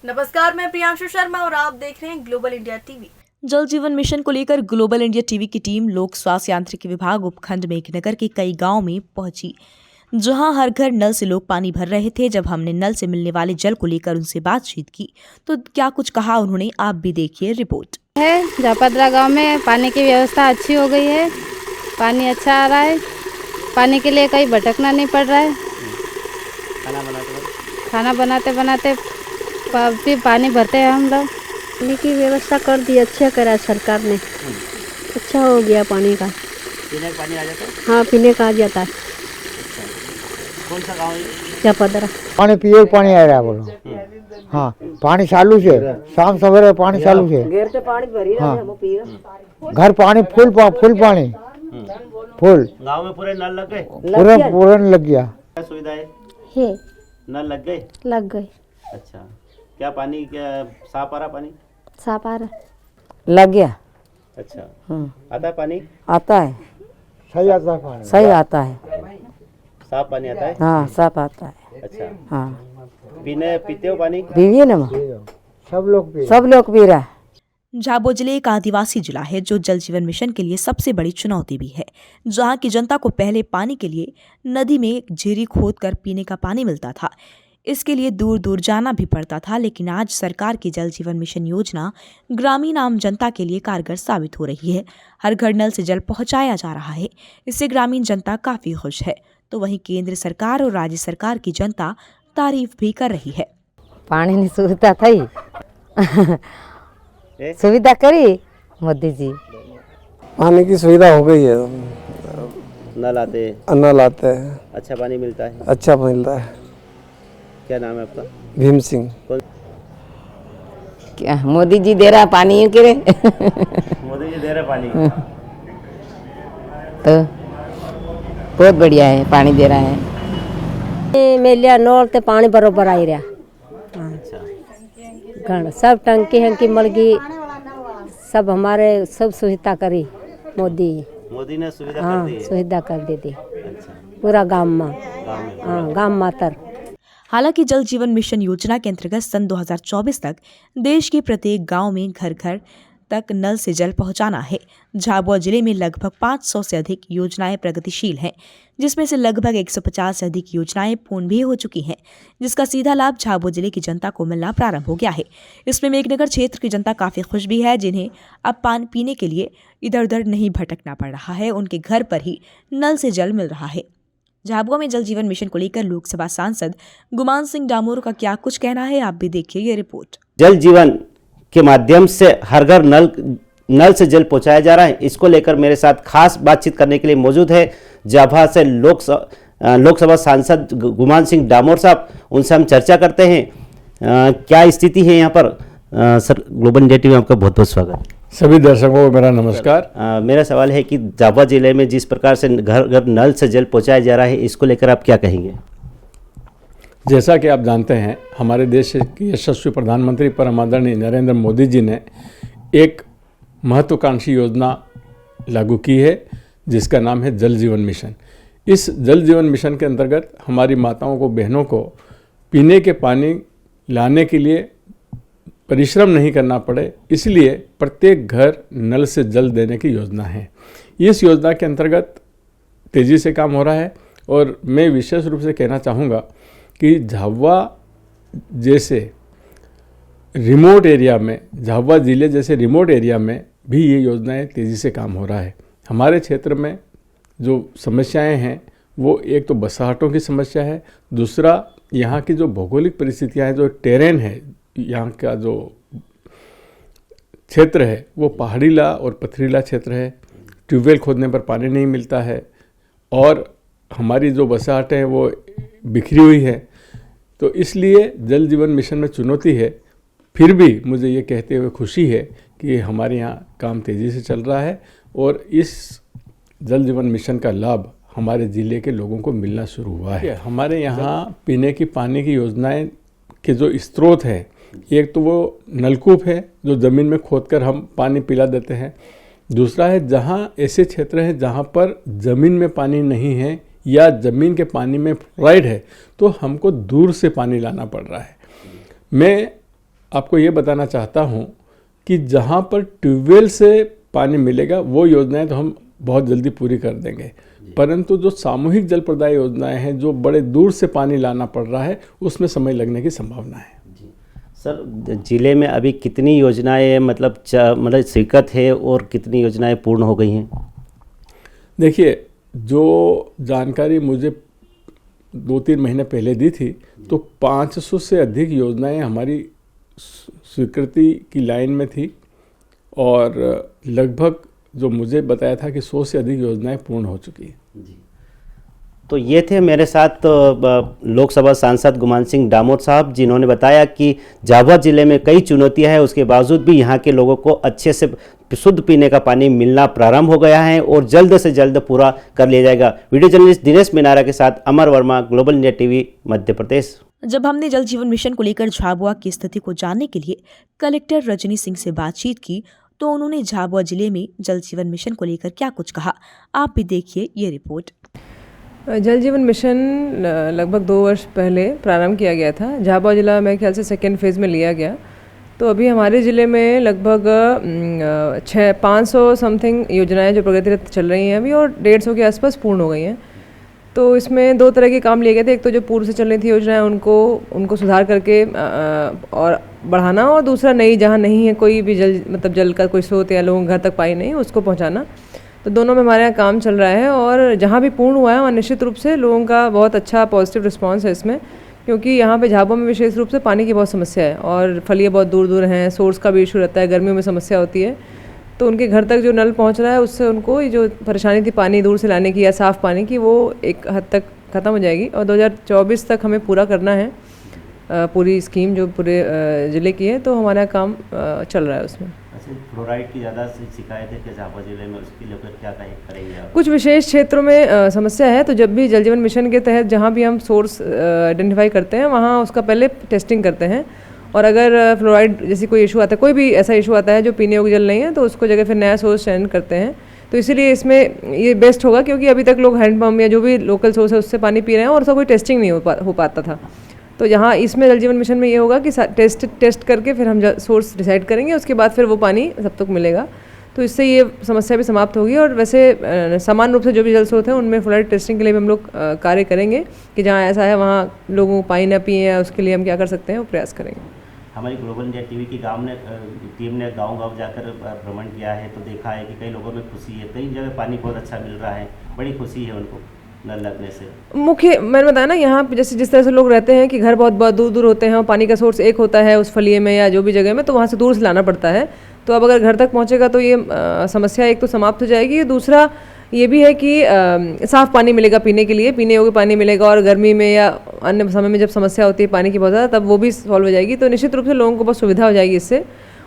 नमस्कार, मैं प्रियांशु शर्मा और आप देख रहे हैं ग्लोबल इंडिया टीवी। जल जीवन मिशन को लेकर ग्लोबल इंडिया टीवी की टीम लोक स्वास्थ्य यांत्रिकी विभाग उपखंड मेघनगर के कई गांव में पहुंची, जहां हर घर नल से लोग पानी भर रहे थे। जब हमने नल से मिलने वाले जल को लेकर उनसे बातचीत की तो क्या कुछ कहा उन्होंने, आप भी देखिए रिपोर्ट। जापद्रा गांव में पानी की व्यवस्था अच्छी हो गई है, पानी अच्छा आ रहा है, पानी के लिए कहीं भटकना नहीं पड़ रहा है। खाना बनाते बनाते भी पानी भरते हैं हम लोग। पानी की व्यवस्था कर दी, अच्छा करा सरकार ने, अच्छा हो गया पानी का। पीने का पानी आ जाता है? हाँ, पीने का आ जाता है। अच्छा, कौन सा गाँव है? जापद्रा। पानी पिए पानी आ रहा है बोलो। हाँ, पानी चालू से, शाम सवेरे पानी चालू से। घेर से पानी भरी हाँ, घर पानी फुल पानी फुल। गाँव में पूरे नल लग गए? पूरा लग गया। क्या सुविधा है? नल लग गए? लग गए। अच्छा, क्या पानी क्या साफ आ रहा पानी? साफ आ रहा। लग गया। अच्छा, आता है पानी? आता है, सही आता है पानी, सही आता है। साफ पानी आता है? हाँ, साफ आता है। अच्छा, हाँ, पीते हो पानी? पीजिए ना, सब लोग पी रहा है। झाबुआ जिले एक आदिवासी जिला है जो जल जीवन मिशन के लिए सबसे बड़ी चुनौती भी है, जहां की जनता को पहले पानी के लिए नदी में झीरी खोदकर पीने का पानी मिलता था। इसके लिए दूर दूर जाना भी पड़ता था, लेकिन आज सरकार की जल जीवन मिशन योजना ग्रामीण आम जनता के लिए कारगर साबित हो रही है। हर घर नल से जल पहुंचाया जा रहा है। इससे ग्रामीण जनता काफी खुश है, तो वहीं केंद्र सरकार और राज्य सरकार की जनता तारीफ भी कर रही है। पानी की सुविधा थी सुविधा करी मोदी जी। पानी की सुविधा हो गई है, नल आते? नल आते हैं, अच्छा पानी मिलता है? अच्छा मिलता है। क्या नाम है आपका? भीम सिंह। क्या मोदी जी दे रहा पानी के रे मोदी जी दे रहे पानी? तो बहुत बढ़िया है, पानी दे रहा है। मेलिया नोल ते पानी बरोबर आई रहा। अच्छा, घर सब टंकी मल गई, सब हमारे सब सुविधा करी मोदी ने सुविधा हाँ, कर दी है? सुविधा कर दी थी अच्छा, पूरा गांव में। गाँव में? हाँ, गांव मातर। हालांकि जल जीवन मिशन योजना के अंतर्गत सन 2024 तक देश के प्रत्येक गांव में घर घर तक नल से जल पहुंचाना है। झाबुआ जिले में लगभग 500 से अधिक योजनाएं प्रगतिशील हैं, जिसमें से लगभग 150 से अधिक योजनाएं पूर्ण भी हो चुकी हैं, जिसका सीधा लाभ झाबुआ जिले की जनता को मिलना प्रारंभ हो गया है। इसमें मेघनगर क्षेत्र की जनता काफी खुश भी है, जिन्हें अब पानी पीने के लिए इधर उधर नहीं भटकना पड़ रहा है। उनके घर पर ही नल से जल मिल रहा है। झाबुआ में जल जीवन मिशन को लेकर लोकसभा सांसद गुमान सिंह डामोर का क्या कुछ कहना है, आप भी देखिए ये रिपोर्ट। जल जीवन के माध्यम से हर घर नल से जल पहुंचाया जा रहा है। इसको लेकर मेरे साथ खास बातचीत करने के लिए मौजूद है झाबुआ से लोकसभा सांसद गुमान सिंह डामोर साहब। उनसे हम चर्चा करते हैं क्या स्थिति है यहाँ पर। सर, ग्लोबल इंडिया टीवी में आपका बहुत बहुत स्वागत। सभी दर्शकों को मेरा नमस्कार। मेरा सवाल है कि झाबुआ जिले में जिस प्रकार से घर घर नल से जल पहुंचाया जा रहा है, इसको लेकर आप क्या कहेंगे? जैसा कि आप जानते हैं, हमारे देश के यशस्वी प्रधानमंत्री परम आदरणीय नरेंद्र मोदी जी ने एक महत्वाकांक्षी योजना लागू की है, जिसका नाम है जल जीवन मिशन। इस जल जीवन मिशन के अंतर्गत हमारी माताओं को, बहनों को पीने के पानी लाने के लिए परिश्रम नहीं करना पड़े, इसलिए प्रत्येक घर नल से जल देने की योजना है। इस योजना के अंतर्गत तेज़ी से काम हो रहा है और मैं विशेष रूप से कहना चाहूँगा कि झाबुआ जैसे रिमोट एरिया में, झाबुआ ज़िले जैसे रिमोट एरिया में भी ये योजनाएं तेज़ी से काम हो रहा है। हमारे क्षेत्र में जो समस्याएं हैं वो एक तो बसाहटों की समस्या है, दूसरा यहाँ की जो भौगोलिक परिस्थितियाँ हैं, जो टेरेन है, यहाँ का जो क्षेत्र है वो पहाड़ीला और पथरीला क्षेत्र है। ट्यूबवेल खोदने पर पानी नहीं मिलता है और हमारी जो बसाहटें हैं वो बिखरी हुई है। तो इसलिए जल जीवन मिशन में चुनौती है, फिर भी मुझे ये कहते हुए खुशी है कि हमारे यहाँ काम तेज़ी से चल रहा है और इस जल जीवन मिशन का लाभ हमारे ज़िले के लोगों को मिलना शुरू हुआ है। हमारे यहाँ पीने की पानी की योजनाएं के जो स्रोत हैं, एक तो वो नलकूप है जो ज़मीन में खोदकर हम पानी पिला देते हैं, दूसरा है जहाँ ऐसे क्षेत्र हैं जहाँ पर ज़मीन में पानी नहीं है या ज़मीन के पानी में फ्लोराइड है तो हमको दूर से पानी लाना पड़ रहा है। मैं आपको ये बताना चाहता हूँ कि जहाँ पर ट्यूबवेल से पानी मिलेगा वो योजनाएं तो हम बहुत जल्दी पूरी कर देंगे, परंतु जो सामूहिक जल प्रदाय योजनाएं हैं जो बड़े दूर से पानी लाना पड़ रहा है उसमें समय लगने की संभावना है। सर, जिले में अभी कितनी योजनाएं मतलब स्वीकृत है और कितनी योजनाएं पूर्ण हो गई हैं? देखिए, जो जानकारी मुझे 2-3 महीने पहले दी थी तो 500 से अधिक योजनाएं हमारी स्वीकृति की लाइन में थी और लगभग जो मुझे बताया था कि 100 से अधिक योजनाएं पूर्ण हो चुकी हैं। तो ये थे मेरे साथ लोकसभा सांसद गुमान सिंह डामोर साहब, जिन्होंने बताया कि झाबुआ जिले में कई चुनौतियां हैं, उसके बावजूद भी यहाँ के लोगों को अच्छे से शुद्ध पीने का पानी मिलना प्रारंभ हो गया है और जल्द से जल्द पूरा कर लिया जाएगा। वीडियो जर्नलिस्ट दिनेश मीनारा के साथ अमर Verma, global India TV, Madhya Pradesh. जब हमने जल जीवन मिशन को लेकर झाबुआ की स्थिति को जानने के लिए कलेक्टर रजनी सिंह से बातचीत की तो उन्होंने झाबुआ जिले में जल जीवन मिशन को लेकर क्या कुछ कहा, आप भी देखिए ये रिपोर्ट। जल जीवन मिशन लगभग 2 वर्ष पहले प्रारंभ किया गया था। झाबुआ जिला मेरे ख्याल से सेकेंड फेज़ में लिया गया। तो अभी हमारे ज़िले में लगभग 500 समथिंग योजनाएं जो प्रगतिरत चल रही हैं अभी और 150 के आसपास पूर्ण हो गई हैं। तो इसमें 2 तरह के काम लिए गए थे। एक तो जो पूर्व से चल रही थी योजनाएं उनको सुधार करके और बढ़ाना, और दूसरा नई जहाँ नहीं है कोई भी जल का कोई स्रोत या लोगों के घर तक पानी नहीं उसको पहुँचाना। तो दोनों में हमारे यहाँ काम चल रहा है और जहाँ भी पूर्ण हुआ है वहाँ निश्चित रूप से लोगों का बहुत अच्छा पॉजिटिव रिस्पांस है इसमें, क्योंकि यहाँ पे झाबुआ में विशेष रूप से पानी की बहुत समस्या है और फलिए बहुत दूर दूर हैं, सोर्स का भी इशू रहता है, गर्मियों में समस्या होती है। तो उनके घर तक जो नल पहुँच रहा है उससे उनको जो परेशानी थी पानी दूर से लाने की या साफ़ पानी की, वो एक हद तक ख़त्म हो जाएगी और 2024 तक हमें पूरा करना है पूरी स्कीम जो पूरे ज़िले की है। तो हमारा काम चल रहा है उसमें। फ्लोराइड की ज़्यादा शिकायत है कि झाबुआ जिले में, उसके लिए क्या करेंगे आप? कुछ विशेष क्षेत्रों में समस्या है, तो जब भी जल जीवन मिशन के तहत जहाँ भी हम सोर्स आइडेंटिफाई करते हैं वहाँ उसका पहले टेस्टिंग करते हैं और अगर फ्लोराइड जैसी कोई इशू आता है, कोई भी ऐसा इशू आता है जो पीने योग्य जल नहीं है, तो उसको जगह फिर नया सोर्स चयन करते हैं। तो इसीलिए इसमें ये बेस्ट होगा क्योंकि अभी तक लोग हैंडपम्प या जो भी लोकल सोर्स है उससे पानी पी रहे हैं और उसका कोई टेस्टिंग नहीं हो पाता था। तो यहाँ इसमें जल जीवन मिशन में ये होगा कि टेस्ट करके फिर हम सोर्स डिसाइड करेंगे, उसके बाद फिर वो पानी सब तक मिलेगा। तो इससे ये समस्या भी समाप्त होगी और वैसे समान रूप से जो भी जल स्रोत हैं उनमें फ्लोराइड टेस्टिंग के लिए भी हम लोग कार्य करेंगे कि जहाँ ऐसा है वहाँ लोगों को पानी न पिए या उसके लिए हम क्या कर सकते हैं वो प्रयास करेंगे। हमारी ग्लोबल इंडिया टीवी की टीम ने गांव-गांव जाकर भ्रमण किया है तो देखा है कि कई लोगों में खुशी है, कई जगह पानी बहुत अच्छा मिल रहा है, बड़ी खुशी है उनको नल लगने से। मुख्य मैंने बताया ना, यहाँ पे जैसे जिस तरह से लोग रहते हैं कि घर बहुत बहुत दूर दूर होते हैं और पानी का सोर्स एक होता है उस फलिए में या जो भी जगह में, तो वहाँ से दूर से लाना पड़ता है। तो अब अगर घर तक पहुँचेगा तो ये समस्या एक तो समाप्त हो जाएगी, दूसरा ये भी है कि साफ़ पानी मिलेगा पीने के लिए, पीने योग्य पानी मिलेगा और गर्मी में या अन्य समय में जब समस्या होती है पानी की बहुत ज़्यादा तब वो भी सॉल्व हो जाएगी। तो निश्चित रूप से लोगों को बहुत सुविधा हो जाएगी इससे,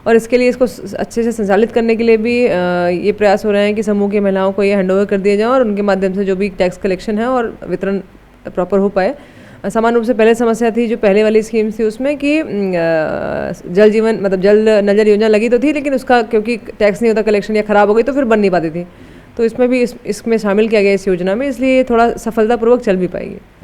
और इसके लिए इसको अच्छे से संचालित करने के लिए भी ये प्रयास हो रहे हैं कि समूह की महिलाओं को ये हैंडओवर कर दिया जाए और उनके माध्यम से जो भी टैक्स कलेक्शन है और वितरण प्रॉपर हो पाए। समान रूप से पहले समस्या थी जो पहले वाली स्कीम थी उसमें कि जल जीवन मतलब जल नजर योजना लगी तो थी, लेकिन उसका क्योंकि टैक्स नहीं होता कलेक्शन या ख़राब हो गई तो फिर बन नहीं पाती थी। तो इसमें भी इसमें शामिल किया गया इस योजना में, इसलिए थोड़ा सफलतापूर्वक चल भी पाएगी।